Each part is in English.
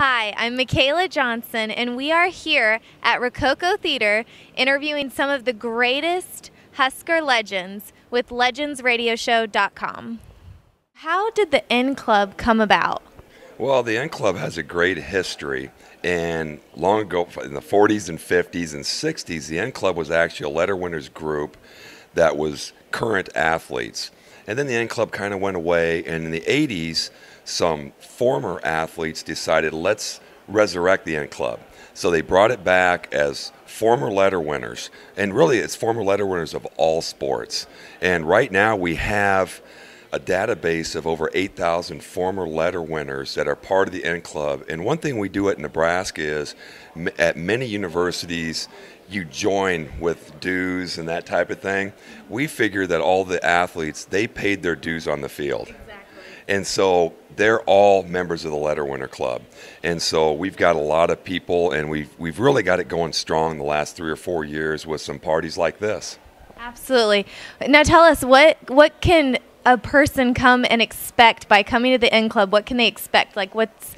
Hi, I'm Michaela Johnson, and we are here at Rococo Theater interviewing some of the greatest Husker legends with legendsradioshow.com. How did the N Club come about? Well, the N Club has a great history, and long ago, in the 40s and 50s and 60s, the N Club was actually a letter winners group that was current athletes. And then the N Club kind of went away, and in the 80s, some former athletes decided, let's resurrect the N Club. So they brought it back as former letter winners, and really it's former letter winners of all sports. And right now we have a database of over 8,000 former letter winners that are part of the N Club. And one thing we do at Nebraska is, at many universities, you join with dues and that type of thing. We figure that all the athletes, they paid their dues on the field. Exactly. And so they're all members of the Letter Winner Club. And so we've got a lot of people, and we've really got it going strong the last 3 or 4 years with some parties like this. Absolutely. Now tell us, what can a person come and expect by coming to the N Club? What can they expect? Like, what's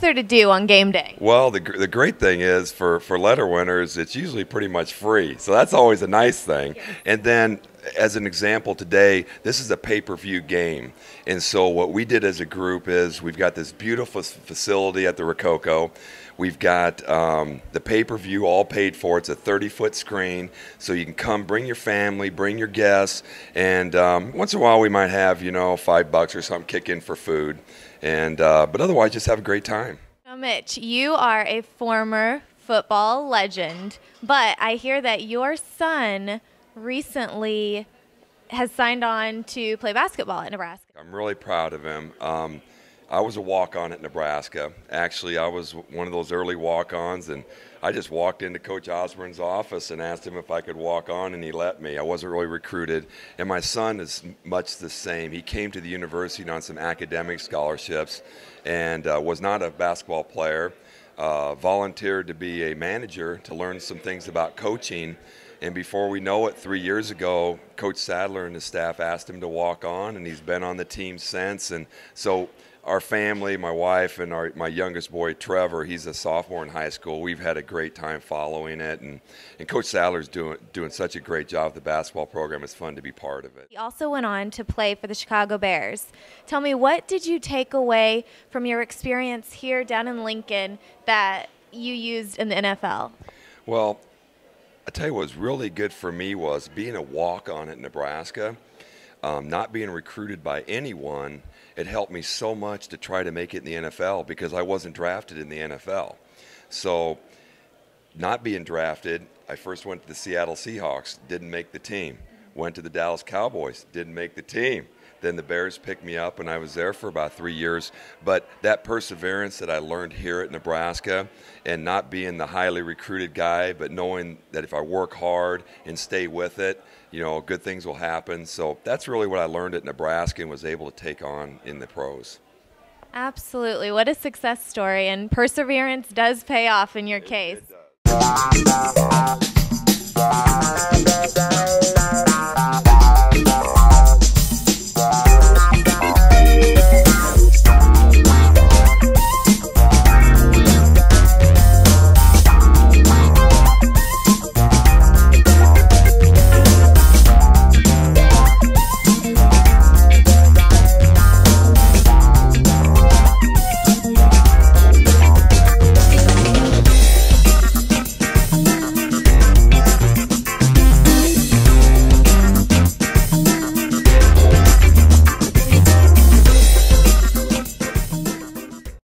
there to do on game day? Well, the great thing is for letter winners, it's usually pretty much free. So that's always a nice thing. Yes. And then, as an example today, this is a pay-per-view game. And so what we did as a group is we've got this beautiful facility at the Rococo. We've got the pay-per-view all paid for. It's a 30-foot screen, so you can come, bring your family, bring your guests, and once in a while we might have, $5 or something kick in for food, and but otherwise just have a great time. Now, Mitch, you are a former football legend, but I hear that your son recently has signed on to play basketball at Nebraska. I'm really proud of him. I was a walk-on at Nebraska. Actually, I was one of those early walk-ons, and I just walked into Coach Osborne's office and asked him if I could walk on, and he let me. I wasn't really recruited. And my son is much the same. He came to the university on some academic scholarships and was not a basketball player, volunteered to be a manager to learn some things about coaching. And before we know it, 3 years ago, Coach Sadler and his staff asked him to walk on, and he's been on the team since. And so our family, my wife, and my youngest boy, Trevor, he's a sophomore in high school. We've had a great time following it, and Coach Sadler's doing such a great job with the basketball program. It's fun to be part of it. He also went on to play for the Chicago Bears. Tell me, what did you take away from your experience here down in Lincoln that you used in the NFL? Well, I tell you what was really good for me was being a walk-on at Nebraska, not being recruited by anyone. It helped me so much to try to make it in the NFL because I wasn't drafted in the NFL. So not being drafted, I first went to the Seattle Seahawks, didn't make the team. Went to the Dallas Cowboys, didn't make the team. Then the Bears picked me up, and I was there for about 3 years. But that perseverance that I learned here at Nebraska, and not being the highly recruited guy, but knowing that if I work hard and stay with it, good things will happen. So that's really what I learned at Nebraska and was able to take on in the pros. Absolutely. What a success story, and perseverance does pay off in your case. It does.